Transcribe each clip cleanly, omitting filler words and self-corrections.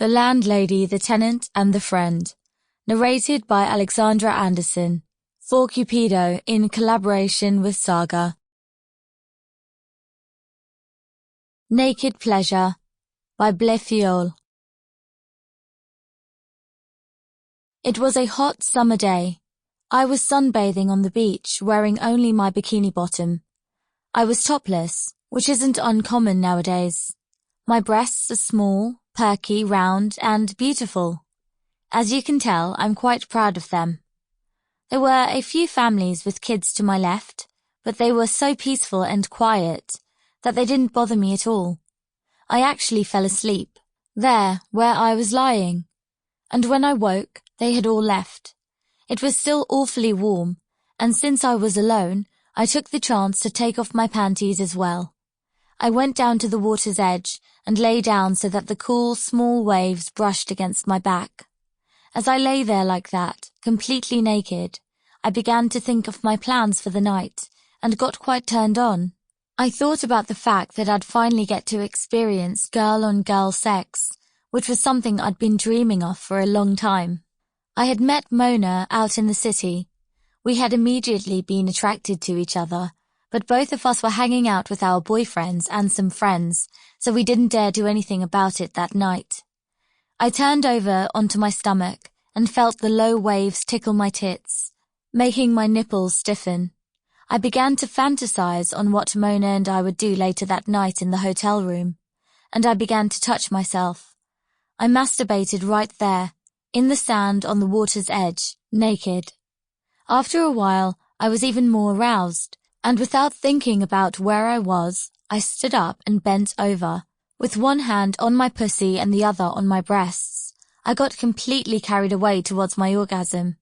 The Landlady, the Tenant, and the Friend. Narrated by Alessandra for Cupido in collaboration with SAGA. Naked Pleasure by Blåfiol. It was a hot summer day. I was sunbathing on the beach, wearing only my bikini bottom. I was topless, which isn't uncommon nowadays. My breasts are small, perky, round, and beautiful. As you can tell, I'm quite proud of them. There were a few families with kids to my left, but they were so peaceful and quiet that they didn't bother me at all. I actually fell asleep, there where I was lying. And when I woke, they had all left. It was still awfully warm, and since I was alone, I took the chance to take off my panties as well. I went down to the water's edge and lay down so that the cool, small waves brushed against my back. As I lay there like that, completely naked, I began to think of my plans for the night and got quite turned on. I thought about the fact that I'd finally get to experience girl-on-girl sex, which was something I'd been dreaming of for a long time. I had met Mona out in the city. We had immediately been attracted to each other, but both of us were hanging out with our boyfriends and some friends, so we didn't dare do anything about it that night. I turned over onto my stomach and felt the low waves tickle my tits, making my nipples stiffen. I began to fantasize on what Mona and I would do later that night in the hotel room, and I began to touch myself. I masturbated right there, in the sand on the water's edge, naked. After a while, I was even more aroused, and without thinking about where I was, I stood up and bent over, with one hand on my pussy and the other on my breasts. I got completely carried away towards my orgasm.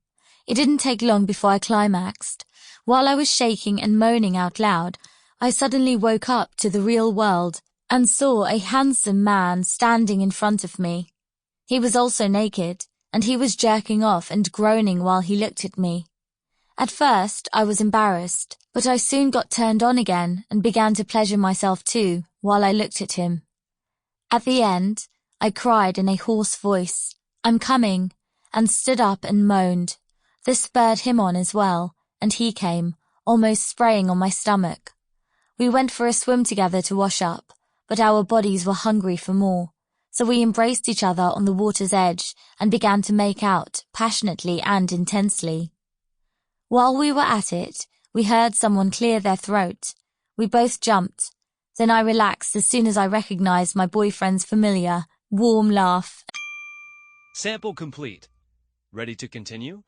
It didn't take long before I climaxed. While I was shaking and moaning out loud, I suddenly woke up to the real world and saw a handsome man standing in front of me. He was also naked, and he was jerking off and groaning while he looked at me. At first, I was embarrassed, but I soon got turned on again and began to pleasure myself too, while I looked at him. At the end, I cried in a hoarse voice, "I'm coming," and stood up and moaned. This spurred him on as well, and he came, almost spraying on my stomach. We went for a swim together to wash up, but our bodies were hungry for more, so we embraced each other on the water's edge and began to make out, passionately and intensely. While we were at it, we heard someone clear their throat. We both jumped. Then I relaxed as soon as I recognized my boyfriend's familiar, warm laugh. Sample complete. Ready to continue?